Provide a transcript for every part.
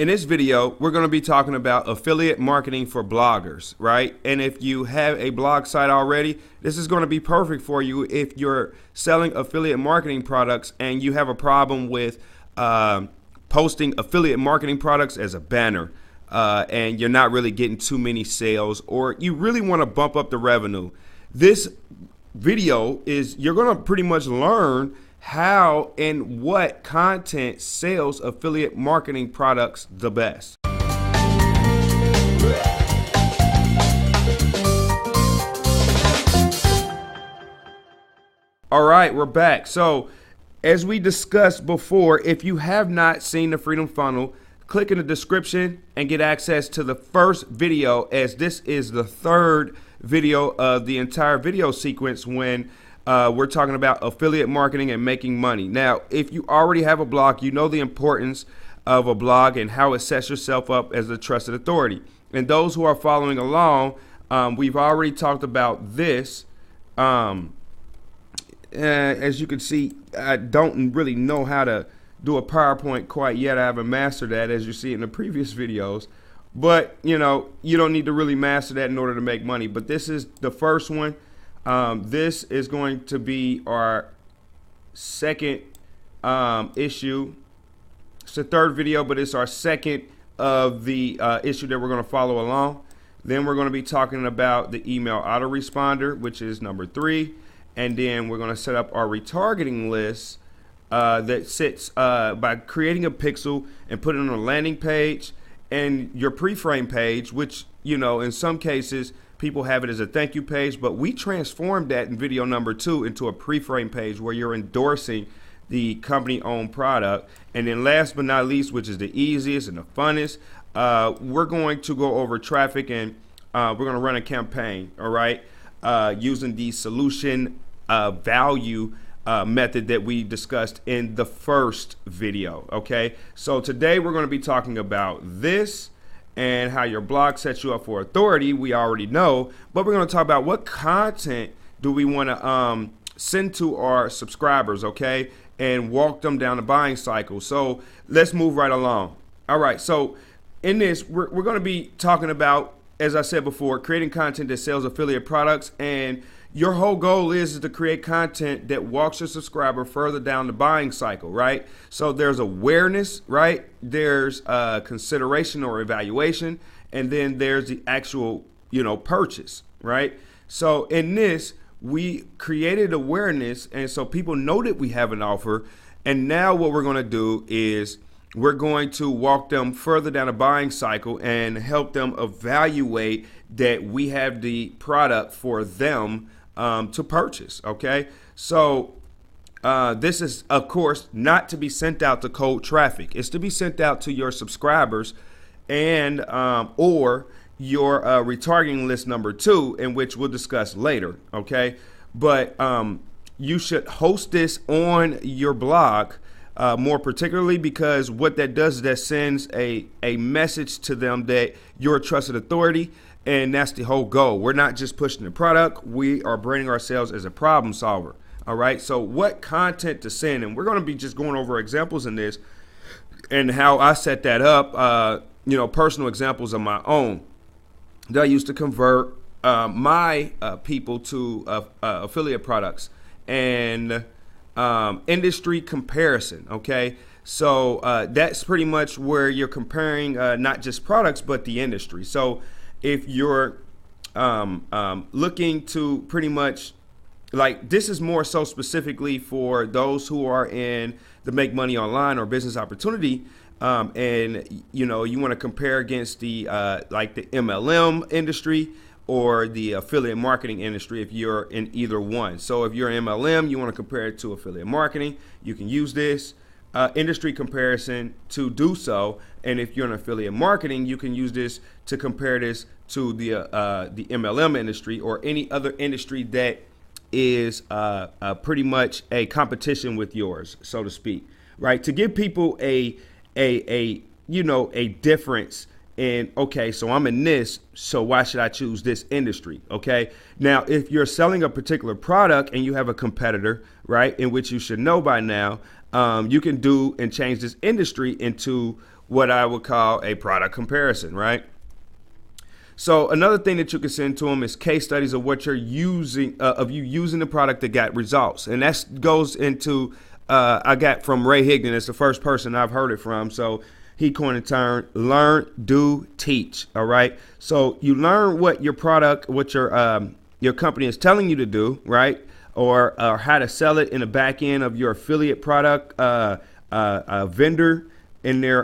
In this video, we're going to be talking about affiliate marketing for bloggers, right? And if you have a blog site already, this is going to be perfect for you if you're selling affiliate marketing products and you have a problem with posting affiliate marketing products as a banner and you're not really getting too many sales, or you really want to bump up the revenue. This video is you're going to pretty much learn how and what content sells affiliate marketing products the best. All right, we're back. So as we discussed before, if you have not seen the Freedom Funnel, click in the description and get access to the first video, as this is the third video of the entire video sequence when we're talking about affiliate marketing and making money. Now, if you already have a blog, you know the importance of a blog and how it sets yourself up as a trusted authority. And those who are following along, we've already talked about this. As you can see, I don't really know how to do a PowerPoint quite yet. I haven't mastered that, as you see in the previous videos. But, you know, you don't need to really master that in order to make money. But this is the first one. This is going to be our second issue. It's the third video, but it's our second of the issue that we're going to follow along. Then we're going to be talking about the email autoresponder, which is number 3. And then we're going to set up our retargeting list that sits by creating a pixel and put it on a landing page and your pre-frame page, which, you know, in some cases people have it as a thank you page, but we transformed that in video number 2 into a pre-frame page where you're endorsing the company-owned product. And then last but not least, which is the easiest and the funnest, we're going to go over traffic, and we're going to run a campaign, all right, using the solution value method that we discussed in the first video. Okay, so today we're going to be talking about this and how your blog sets you up for authority. We already know, but we're going to talk about what content do we want to send to our subscribers, okay, and walk them down the buying cycle. So let's move right along. All right, so in this, we're going to be talking about, as I said before, creating content that sells affiliate products. And your whole goal is to create content that walks your subscriber further down the buying cycle, right? So there's awareness, right? There's consideration or evaluation, and then there's the actual, purchase, right? So in this, we created awareness, and so people know that we have an offer. And now what we're going to do is we're going to walk them further down the buying cycle and help them evaluate that we have the product for them to purchase. Okay, so this is, of course, not to be sent out to cold traffic. It's to be sent out to your subscribers and or your retargeting list number 2, in which we'll discuss later. Okay, but you should host this on your blog. More particularly because what that does is that sends a message to them that you're a trusted authority, and that's the whole goal. We're not just pushing the product, we are branding ourselves as a problem solver. All right, so what content to send, and we're going to be just going over examples in this and how I set that up, personal examples of my own that I used to convert my people to affiliate products. And industry comparison. Okay, so that's pretty much where you're comparing not just products but the industry. So if you're looking to pretty much, like, this is more so specifically for those who are in the make money online or business opportunity, and you want to compare against the like the MLM industry or the affiliate marketing industry if you're in either one. So if you're MLM, you want to compare it to affiliate marketing, you can use this industry comparison to do so. And if you're in affiliate marketing, you can use this to compare this to the MLM industry or any other industry that is pretty much a competition with yours, so to speak, right? To give people a difference. And okay, so I'm in this, so why should I choose this industry? Okay, now if you're selling a particular product and you have a competitor, right, in which you should know by now, you can do and change this industry into what I would call a product comparison, right? So another thing that you can send to them is case studies of what you're using, of you using the product that got results. And that goes into, I got from Ray Higdon. It's the first person I've heard it from. So he coined the term learn, do, teach. All right. So you learn what your product, what your company is telling you to do, right? Or how to sell it in the back end of your affiliate product, vendor in their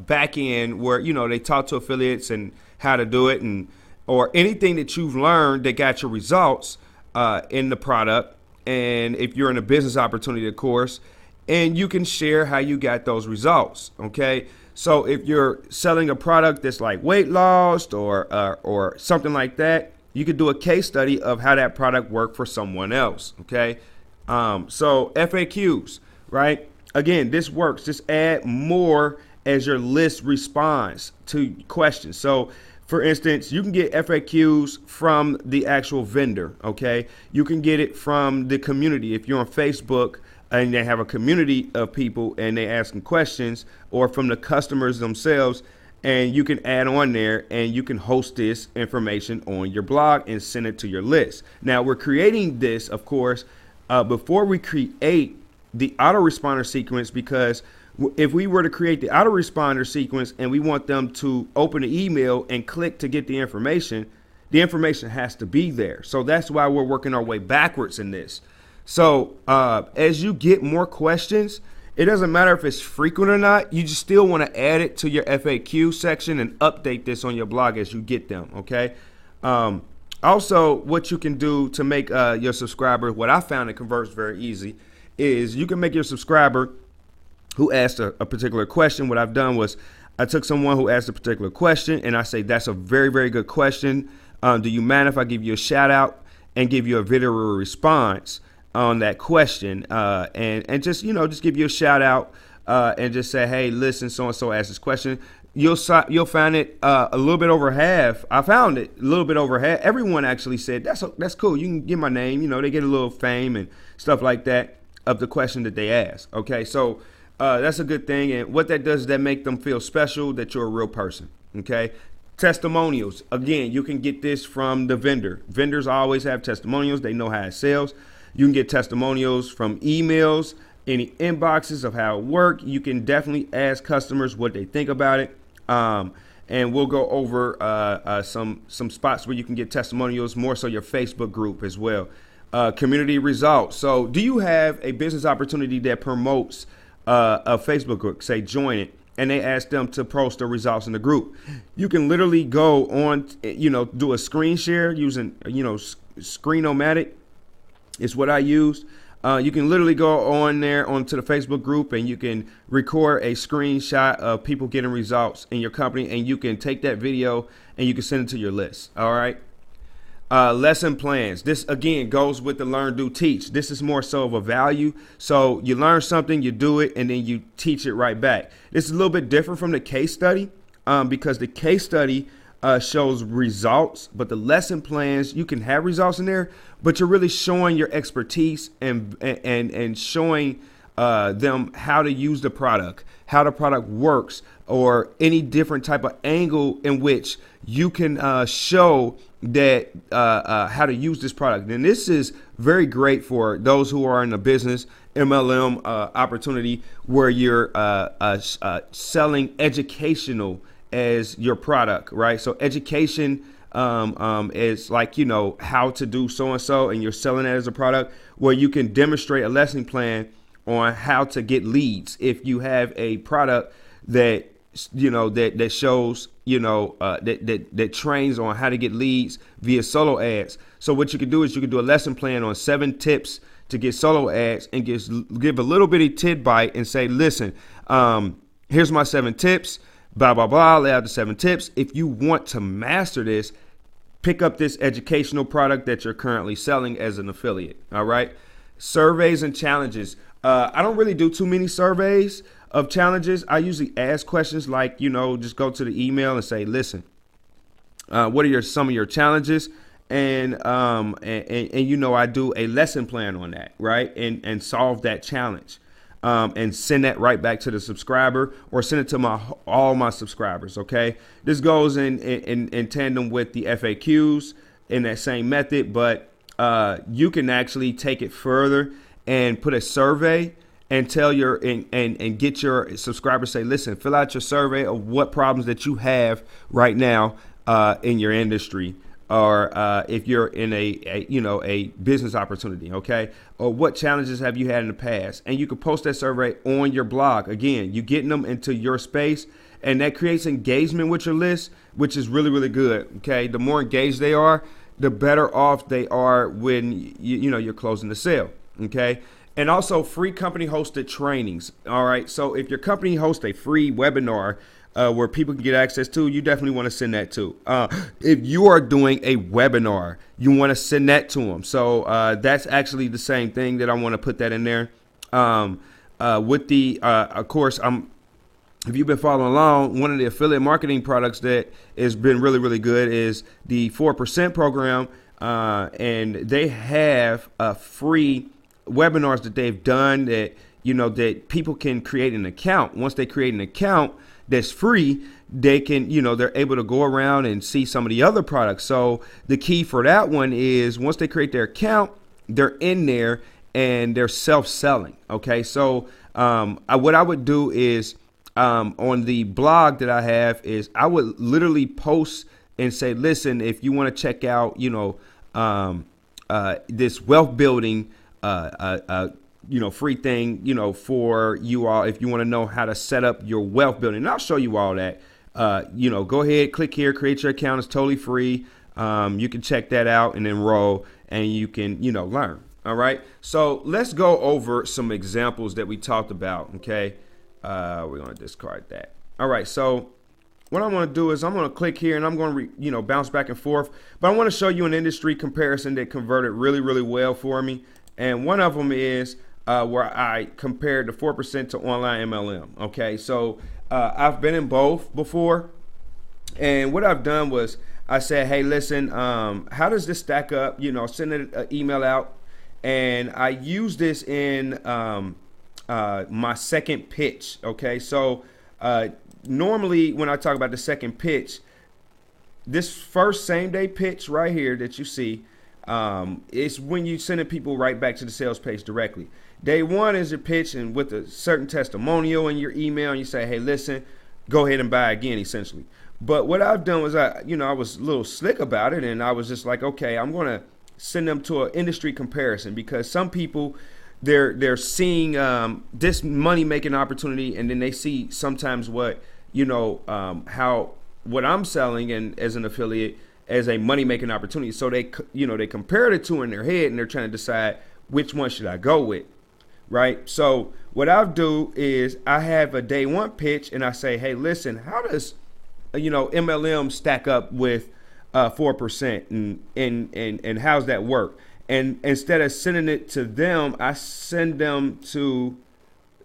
back end where, you know, they talk to affiliates and how to do it, and or anything that you've learned that got your results in the product. And if you're in a business opportunity, of course, and you can share how you got those results. OK, so if you're selling a product that's like weight loss or something like that, you could do a case study of how that product worked for someone else. OK, so FAQs, right? Again, this works. Just add more as your list responds to questions. So, for instance, you can get FAQs from the actual vendor, okay? You can get it from the community. If you're on Facebook and they have a community of people and they asking questions, or from the customers themselves, and you can add on there and you can host this information on your blog and send it to your list. Now, we're creating this, of course, before we create the autoresponder sequence, because if we were to create the autoresponder sequence and we want them to open the email and click to get the information has to be there. So that's why we're working our way backwards in this. So as you get more questions, it doesn't matter if it's frequent or not, you just still want to add it to your FAQ section and update this on your blog as you get them, okay? Also, what you can do to make your subscriber, what I found that converts very easy, is you can make your subscriber who asked a particular question. What I've done was I took someone who asked a particular question and I say, that's a very, very good question. Do you mind if I give you a shout out and give you a video response on that question? And just, you know, just give you a shout out and just say, hey, listen, so-and-so asked this question. You'll find it a little bit over half. I found it a little bit over half. Everyone actually said, that's cool. You can give my name. You know, they get a little fame and stuff like that of the question that they ask. Okay, so that's a good thing. And what that does is that make them feel special, that you're a real person. Okay, testimonials. Again, you can get this from the vendor. Vendors always have testimonials. They know how it sells. You can get testimonials from emails, any inboxes of how it worked. You can definitely ask customers what they think about it. And we'll go over some spots where you can get testimonials, more so your Facebook group as well. Community results. So do you have a business opportunity that promotes a Facebook group? Say join it, and they ask them to post the results in the group. You can literally go on, you know, do a screen share using, you know, Screen-O-Matic is what I used. You can literally go on there onto the Facebook group and you can record a screenshot of people getting results in your company, and you can take that video and you can send it to your list. All right. Lesson plans. This again goes with the learn, do, teach. This is more so of a value. So you learn something, you do it, and then you teach it right back. This is a little bit different from the case study because the case study shows results, but the lesson plans, you can have results in there, but you're really showing your expertise and showing them how to use the product, how the product works, or any different type of angle in which you can show that how to use this product. And this is very great for those who are in the business MLM opportunity where you're selling educational as your product, right? So education is like, you know, how to do so-and-so, and you're selling it as a product where you can demonstrate a lesson plan on how to get leads. If you have a product that, you know, that shows, you know, that trains on how to get leads via solo ads. So what you can do is you can do a lesson plan on 7 tips to get solo ads, and give a little bitty tidbite and say, listen, here's my 7 tips, blah, blah, blah, lay out the 7 tips. If you want to master this, pick up this educational product that you're currently selling as an affiliate. All right. Surveys and challenges. I don't really do too many surveys of challenges. I usually ask questions like, you know, just go to the email and say, listen, what are some of your challenges? And you know, I do a lesson plan on that, right? And solve that challenge. and send that right back to the subscriber, or send it to all my subscribers. Okay, this goes in tandem with the FAQs in that same method, but you can actually take it further and put a survey and tell and get your subscribers, say, listen, fill out your survey of what problems that you have right now in your industry, or if you're in a business opportunity, okay, or what challenges have you had in the past, and you can post that survey on your blog. Again, you getting them into your space, and that creates engagement with your list, which is really, really good. Okay, the more engaged they are, the better off they are when you're closing the sale. Okay. And also free company hosted trainings. All right. So if your company hosts a free webinar where people can get access to, you definitely want to send that to. If you are doing a webinar, you want to send that to them. So that's actually the same thing that I want to put that in there. With the, of course, if you've been following along, one of the affiliate marketing products that has been really, really good is the 4% program. And they have a free webinars that they've done that, that people can create an account. Once they create an account that's free, they can, they're able to go around and see some of the other products. So the key for that one is once they create their account, they're in there and they're self-selling. Okay. So what I would do is on the blog that I have is I would literally post and say, listen, if you want to check out, this wealth building free thing, for you all, if you want to know how to set up your wealth building. And I'll show you all that. Go ahead, click here, create your account. It's totally free. You can check that out and enroll, and you can, learn. All right. So let's go over some examples that we talked about. Okay. We're going to discard that. All right. So what I'm going to do is I'm going to click here and I'm going to, bounce back and forth. But I want to show you an industry comparison that converted really, really well for me. And one of them is where I compared the 4% to online MLM. Okay, so I've been in both before. And what I've done was I said, hey, listen, how does this stack up? Send an email out. And I use this in my second pitch. Okay, so normally when I talk about the second pitch, this first same day pitch right here that you see, it's when you sending people right back to the sales page directly. Day one is your pitch, and with a certain testimonial in your email, and you say, hey, listen, go ahead and buy again, essentially. But what I've done was I was a little slick about it, and I was just like, okay, I'm going to send them to an industry comparison, because some people, they're seeing this money making opportunity, and then they see sometimes what what I'm selling and as an affiliate as a money making opportunity. So they compare the two in their head, and they're trying to decide which one should I go with, right? So what I'll do is I have a day one pitch, and I say, hey, listen, how does MLM stack up with 4%, and how's that work? And instead of sending it to them, I send them to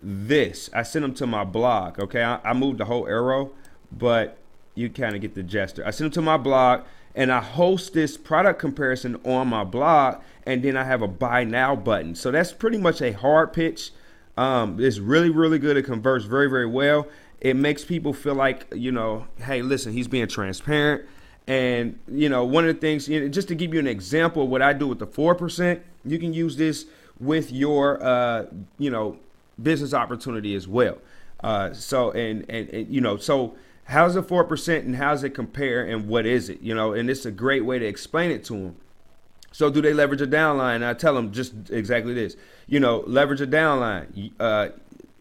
this. I send them to my blog. Okay, I moved the whole arrow, but you kind of get the gesture. I send them to my blog, and I host this product comparison on my blog, and then I have a buy now button. So that's pretty much a hard pitch. It's really, really good. It converts very, very well. It makes people feel like, hey, listen, he's being transparent. And, one of the things, just to give you an example of what I do with the 4%, you can use this with your, business opportunity as well. So how's the 4% and how's it compare and what is it? And it's a great way to explain it to them. So do they leverage a downline? I tell them just exactly this, leverage a downline.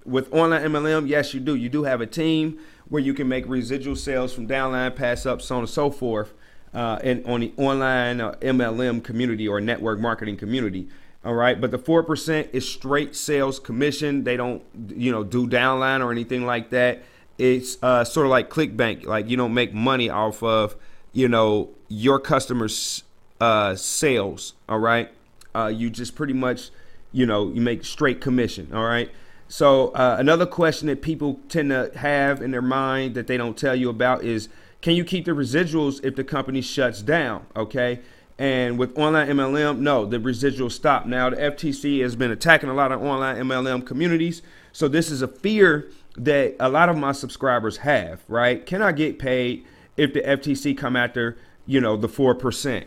With online MLM, yes, you do. You do have a team where you can make residual sales from downline, pass up, so on and so forth, and on the online MLM community or network marketing community. All right. But the 4% is straight sales commission. They don't, do downline or anything like that. It's sort of like ClickBank. Like, you don't make money off of, your customers' sales. All right. You just pretty much, you make straight commission. All right. So another question that people tend to have in their mind that they don't tell you about is, can you keep the residuals if the company shuts down? Okay. And with online MLM, no, the residuals stop. Now, the FTC has been attacking a lot of online MLM communities. So this is a fear that a lot of my subscribers have, right? Can I get paid if the FTC come after, the 4%,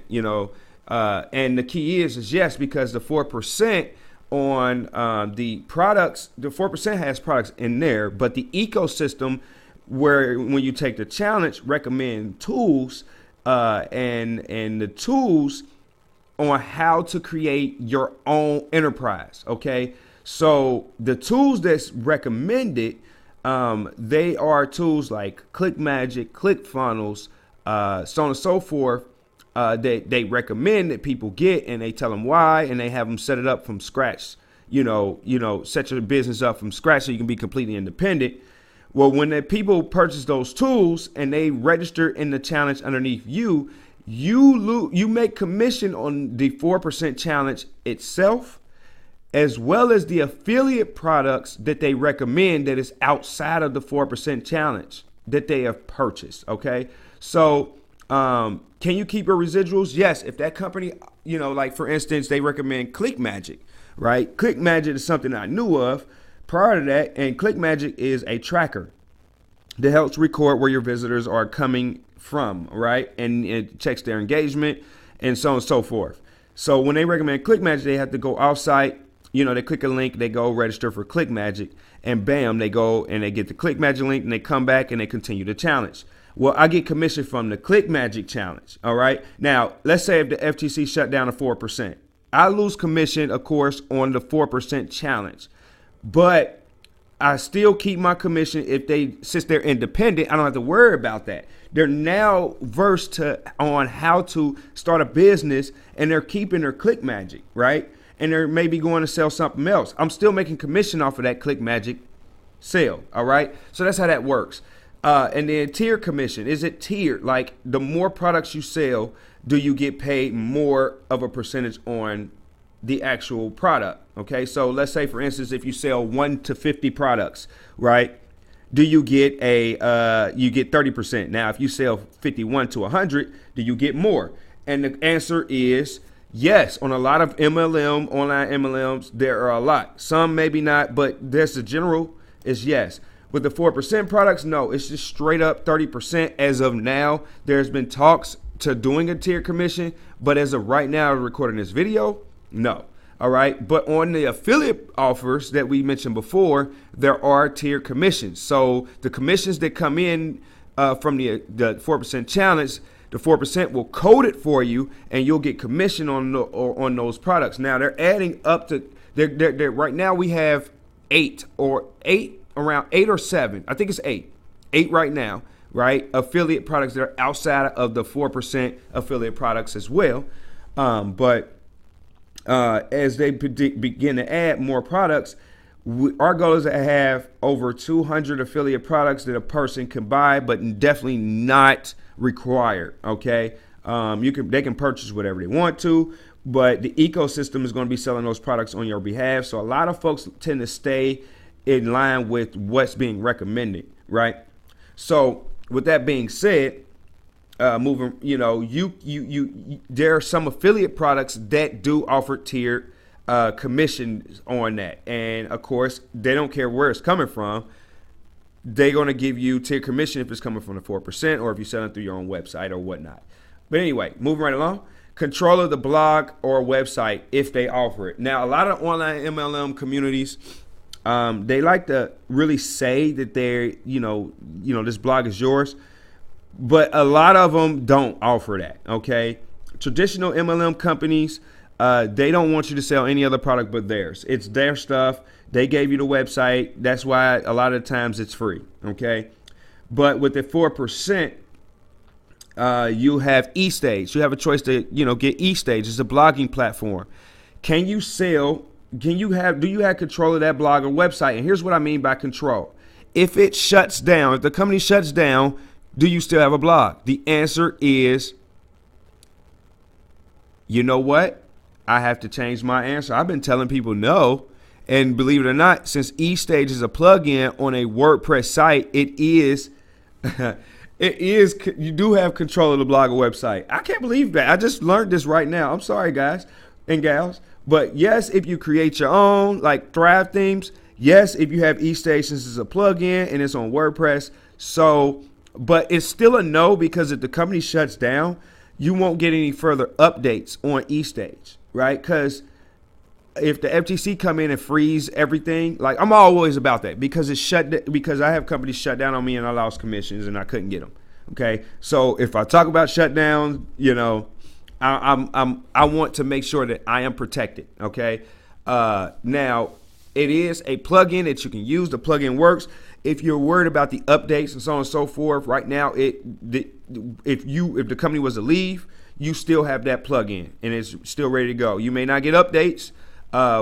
and the key is yes, because the 4% on the products, the 4% has products in there, but the ecosystem where when you take the challenge recommend tools and the tools on how to create your own enterprise. Okay. So the tools that's recommended, they are tools like ClickMagick, ClickFunnels, so on and so forth. They recommend that people get, and they tell them why, and they have them set it up from scratch. Set your business up from scratch so you can be completely independent. Well, when the people purchase those tools and they register in the challenge underneath you, you make commission on the 4% challenge itself, as well as the affiliate products that they recommend that is outside of the 4% challenge that they have purchased. Okay, so can you keep your residuals? Yes, if that company, like for instance, they recommend ClickMagick, right? ClickMagick is something I knew of prior to that, and ClickMagick is a tracker that helps record where your visitors are coming from, right? And it checks their engagement and so on and so forth. So when they recommend ClickMagick, they have to go offsite. They click a link, they go register for ClickMagick, and bam, they go and they get the ClickMagick link, and they come back and they continue the challenge. Well, I get commission from the ClickMagick challenge. All right. Now, let's say if the FTC shut down to 4%, I lose commission, of course, on the 4% challenge, but I still keep my commission since they're independent. I don't have to worry about that. They're now versed on how to start a business, and they're keeping their ClickMagick, right? And they're maybe going to sell something else. I'm still making commission off of that ClickMagick sale. All right. So that's how that works. And then tier commission, is it tiered? Like the more products you sell, do you get paid more of a percentage on the actual product? Okay, so let's say for instance, if you sell 1 to 50 products, right? Do you get you get 30%? Now, if you sell 51 to 100, do you get more? And the answer is yes. On a lot of online MLMs, there are a lot. Some maybe not, but there's the general is yes. With the 4% products, no, it's just straight up 30% as of now. There's been talks to doing a tier commission, but as of right now, recording this video, no. All right. But on the affiliate offers that we mentioned before, there are tier commissions. So the commissions that come in from the 4% challenge, the 4% will code it for you, and you'll get commission on those products. Now they're adding up to they're right now we have around 8 or 7. I think it's 8 right now, right? Affiliate products that are outside of the 4% affiliate products as well. But as they begin to add more products, our goal is to have over 200 affiliate products that a person can buy, but definitely not required. Okay. They can purchase whatever they want to, but the ecosystem is going to be selling those products on your behalf. So a lot of folks tend to stay in line with what's being recommended, right? So with that being said, moving, there are some affiliate products that do offer tiered commissions on that, and of course they don't care where it's coming from. They're going to give you tiered commission if it's coming from the 4% or if you're selling through your own website or whatnot. But anyway, moving right along. Control of the blog or website if they offer it. Now, a lot of online MLM communities, they like to really say that they're, this blog is yours, but a lot of them don't offer that. Okay. Traditional MLM companies, they don't want you to sell any other product but theirs. It's their stuff. They gave you the website. That's why a lot of times it's free. Okay. But with the 4%, you have eStage. You have a choice to, get eStage. It's a blogging platform. Do you have control of that blog or website? And here's what I mean by control. If it shuts down, if the company shuts down, do you still have a blog? The answer is, you know what? I have to change my answer. I've been telling people no. And believe it or not, since eStage is a plugin on a WordPress site, it is, you do have control of the blog or website. I can't believe that. I just learned this right now. I'm sorry, guys and gals. But yes, if you create your own, like Thrive themes, Yes, if you have eStations as a plugin and it's on WordPress, so, but it's still a no, because if the company shuts down, you won't get any further updates on eStage, right? Because if the FTC come in and freeze everything, like, I'm always about that, because because I have companies shut down on me and I lost commissions and I couldn't get them. Okay, so if I talk about shutdowns, I want to make sure that I am protected. Okay, now it is a plugin that you can use. The plugin works. If you're worried about the updates and so on and so forth, right now if the company was to leave, you still have that plugin and it's still ready to go. You may not get updates,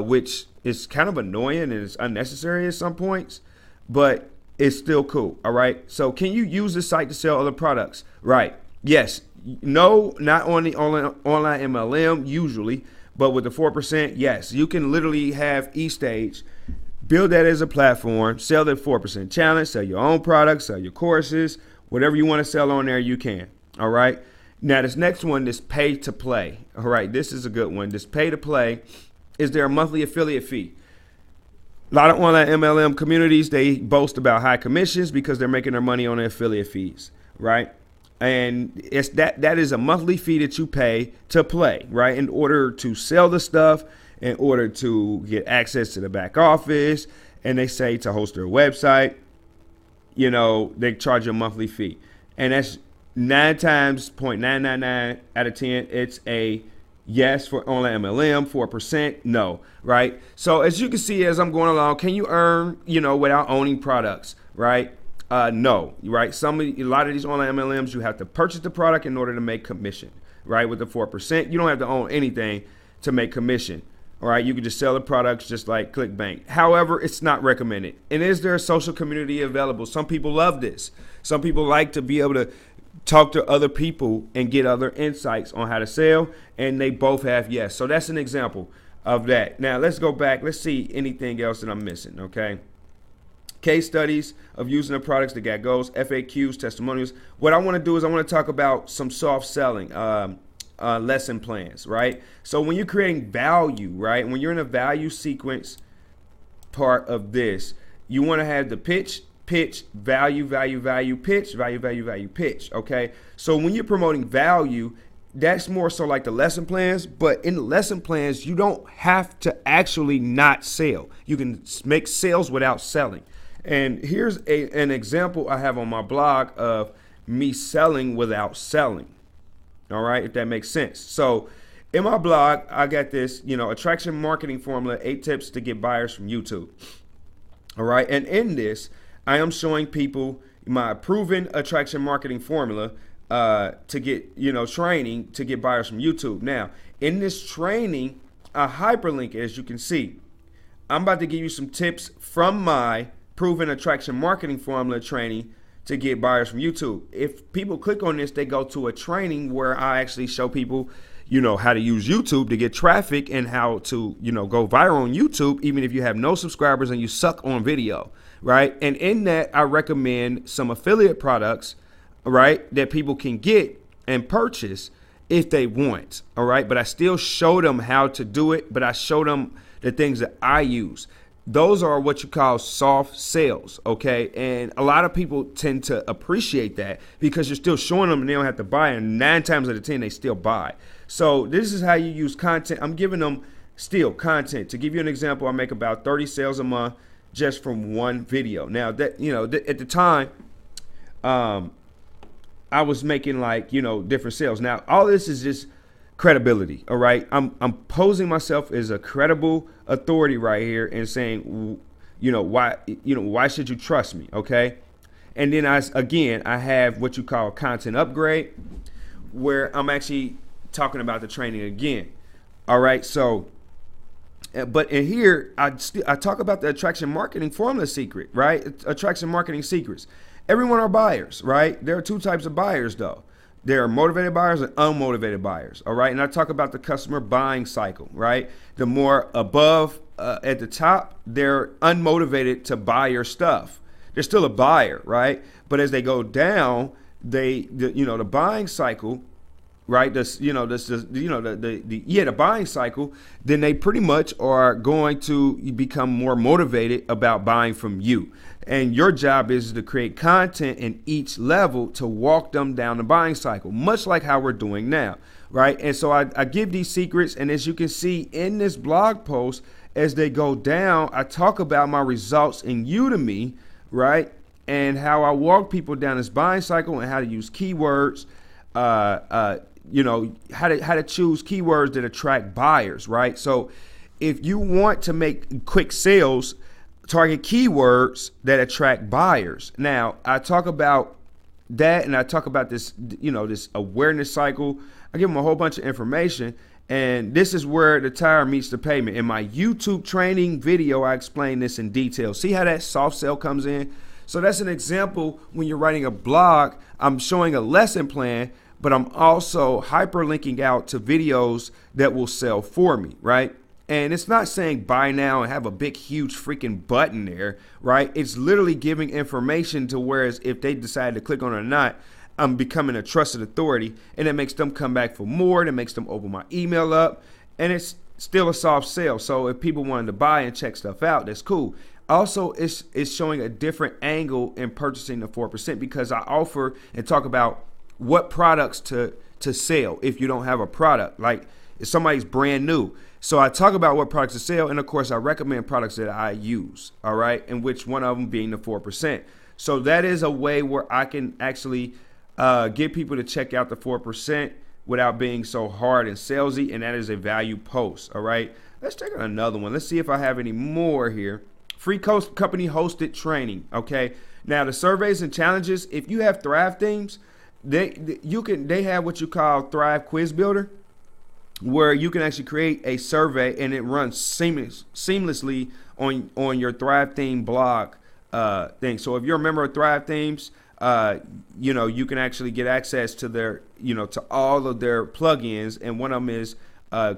which is kind of annoying and it's unnecessary at some points, but it's still cool. All right. So can you use this site to sell other products? Right. Yes. No, not on the online MLM usually, but with the 4%, yes, you can literally have eStage, build that as a platform, sell the 4% challenge, sell your own products, sell your courses, whatever you want to sell on there, you can. All right. Now this next one, this pay to play. All right. This is a good one. This pay to play. Is there a monthly affiliate fee? A lot of online MLM communities, they boast about high commissions because they're making their money on their affiliate fees, right? And it's that is a monthly fee that you pay to play, right? In order to sell the stuff, in order to get access to the back office, and they say to host their website, they charge you a monthly fee. And that's 9 times 0.999 out of 10. It's a yes for online MLM, 4%, no, right? So as you can see, as I'm going along, can you earn, without owning products, right? No, right? A lot of these online MLMs, you have to purchase the product in order to make commission, right? With the 4%, you don't have to own anything to make commission, all right? You can just sell the products just like ClickBank. However, it's not recommended. And is there a social community available? Some people love this. Some people like to be able to talk to other people and get other insights on how to sell, and they both have yes. So that's an example of that. Now let's go back. Let's see anything else that I'm missing. Okay. Case studies of using the products that got goals, FAQs, testimonials. What I want to do is I want to talk about some soft selling lesson plans, right? So when you're creating value, right, when you're in a value sequence part of this, you want to have the pitch, value, pitch, value, pitch. Okay. So when you're promoting value, that's more so like the lesson plans, but in the lesson plans, you don't have to actually not sell. You can make sales without selling. And here's an example I have on my blog of me selling without selling. All right. If that makes sense. So in my blog, I got this, attraction marketing formula, 8 tips to get buyers from YouTube. All right. And in this, I am showing people my proven attraction marketing formula to get, training to get buyers from YouTube. Now, in this training, I hyperlink it, as you can see. I'm about to give you some tips from my proven attraction marketing formula training to get buyers from YouTube. If people click on this, they go to a training where I actually show people, how to use YouTube to get traffic and how to, go viral on YouTube, even if you have no subscribers and you suck on video. Right. And in that, I recommend some affiliate products, right, that people can get and purchase if they want. All right. But I still show them how to do it. But I show them the things that I use. Those are what you call soft sales. OK, and a lot of people tend to appreciate that because you're still showing them and they don't have to buy. And 9 times out of 10, they still buy. So this is how you use content. I'm giving them still content. To give you an example, I make about 30 sales a month just from one video. Now that, at the time, I was making different sales. Now, all this is just credibility. All right. I'm posing myself as a credible authority right here and saying, why should you trust me? Okay. And then I have what you call content upgrade, where I'm actually talking about the training again. All right. So, but in here, I talk about the attraction marketing formula secret, right? Attraction marketing secrets. Everyone are buyers, right? There are 2 types of buyers, though. There are motivated buyers and unmotivated buyers, all right? And I talk about the customer buying cycle, right? The more above at the top, they're unmotivated to buy your stuff. They're still a buyer, right? But as they go down, the buying cycle right? This, the buying cycle, then they pretty much are going to become more motivated about buying from you. And your job is to create content in each level to walk them down the buying cycle, much like how we're doing now, right? And so I give these secrets, and as you can see in this blog post, as they go down, I talk about my results in Udemy, right? And how I walk people down this buying cycle and how to use keywords, how to choose keywords that attract buyers, right? So if you want to make quick sales, target keywords that attract buyers. Now, I talk about that, and I talk about this, this awareness cycle. I give them a whole bunch of information, and this is where the tire meets the pavement. In my YouTube training video, I explain this in detail. See how that soft sell comes in? So that's an example. When you're writing a blog, I'm showing a lesson plan, but I'm also hyperlinking out to videos that will sell for me, right? And it's not saying buy now and have a big, huge freaking button there, right? It's literally giving information to whereas if they decide to click on it or not, I'm becoming a trusted authority, and it makes them come back for more. And it makes them open my email up, and it's still a soft sale. So if people wanted to buy and check stuff out, that's cool. Also, it's showing a different angle in purchasing the 4% because I offer and talk about what products to sell if you don't have a product. Like if somebody's brand new. So I talk about what products to sell, and of course I recommend products that I use, all right, and which one of them being the 4%. So that is a way where I can actually get people to check out the 4% without being so hard and salesy, and that is a value post, all right. Let's check out another one. Let's see if I have any more here. Free company hosted training. Okay. Now the surveys and challenges. If you have Thrive themes, they have what you call Thrive Quiz Builder, where you can actually create a survey and it runs seamlessly on your Thrive theme blog thing. So if you're a member of Thrive themes, you can actually get access to their, to all of their plugins, and one of them is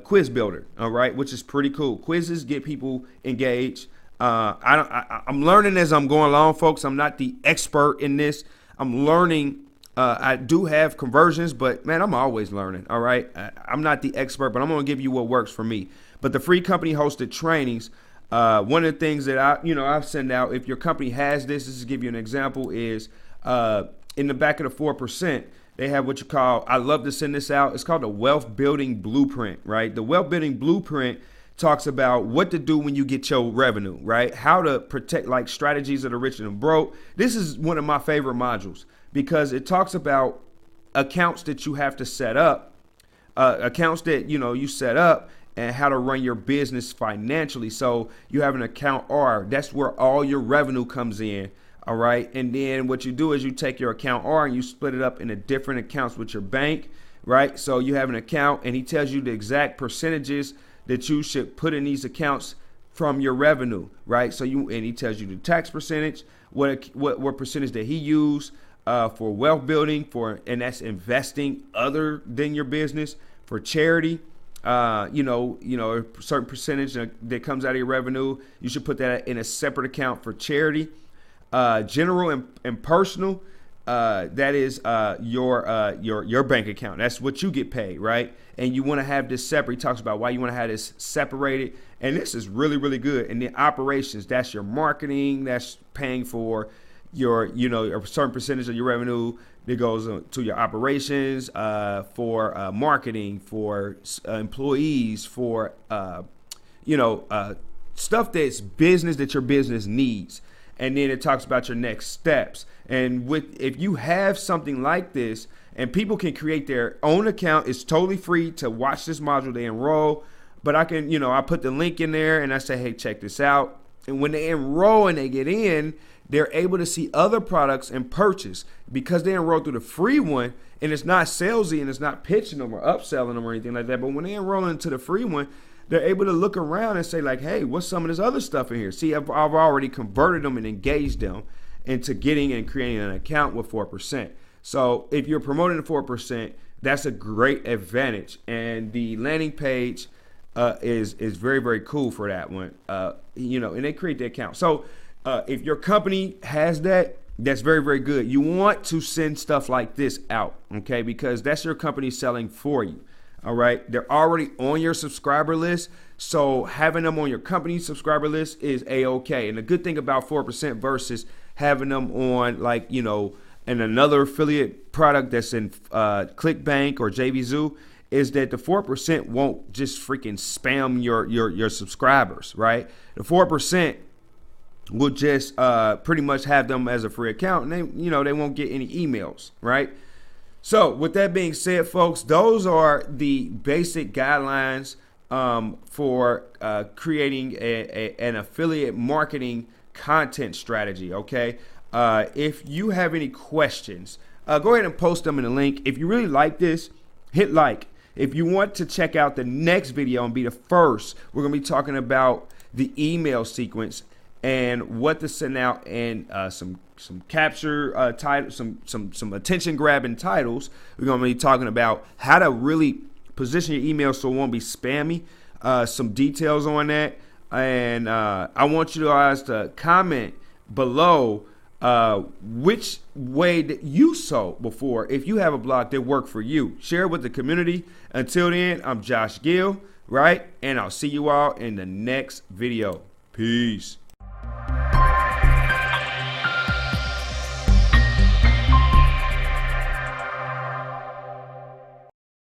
Quiz Builder. All right, which is pretty cool. Quizzes get people engaged. I'm learning as I'm going along, folks. I'm not the expert in this. I'm learning. I do have conversions, but man, I'm always learning. All right. I'm not the expert, but I'm going to give you what works for me. But the free company hosted trainings, one of the things that I send out, if your company has this is to give you an example, is in the back of the 4%, they have what you call, I love to send this out. It's called the Wealth Building Blueprint, right? The Wealth Building Blueprint talks about what to do when you get your revenue, right? How to protect, like strategies of the rich and the broke. This is one of my favorite modules because it talks about accounts that you have to set up, accounts that, you set up, and how to run your business financially. So you have an account R. That's where all your revenue comes in. All right. And then what you do is you take your account R and you split it up into different accounts with your bank. Right. So you have an account and he tells you the exact percentages that you should put in these accounts from your revenue. Right. So and he tells you the tax percentage, what percentage that he used for wealth building, and that's investing other than your business, for charity. A certain percentage that comes out of your revenue, you should put that in a separate account for charity. General and personal, that is your bank account. That's what you get paid, right? And you want to have this separate. He talks about why you want to have this separated, and this is really, really good. And then operations, that's your marketing, that's paying for your, a certain percentage of your revenue that goes to your operations, for marketing, for employees, for stuff that's business that your business needs. And then it talks about your next steps. And if you have something like this, and people can create their own account, it's totally free to watch this module. They enroll, but I can, I put the link in there and I say, hey, check this out. And when they enroll and they get in, they're able to see other products and purchase because they enroll through the free one, and it's not salesy and it's not pitching them or upselling them or anything like that. But when they enroll into the free one, they're able to look around and say like, hey, what's some of this other stuff in here? See, I've already converted them and engaged them into getting and creating an account with 4%. So if you're promoting the 4%, that's a great advantage. And the landing page is very, very cool for that one. And they create the account. So if your company has that, That's very, very good. You want to send stuff like this out, okay? Because that's your company selling for you, all right? They're already on your subscriber list, so having them on your company subscriber list is A-okay. And the good thing about 4% versus having them on, like, you know, in another affiliate product that's in ClickBank or JVZoo is that the 4% won't just freaking spam your subscribers, right? The 4% will just pretty much have them as a free account, and they won't get any emails, right? So with that being said, folks, those are the basic guidelines for creating an affiliate marketing content strategy. Okay, if you have any questions, go ahead and post them in the link. If you really like this, hit like. If you want to check out the next video and be the first, we're gonna be talking about the email sequence and what to send out, and some capture title, some attention grabbing titles. We're gonna be talking about how to really position your email so it won't be spammy. Some details on that, and I want you guys to comment below which way that you sold before. If you have a blog that worked for you, share it with the community. Until then, I'm Josh Gill, right? And I'll see you all in the next video. Peace.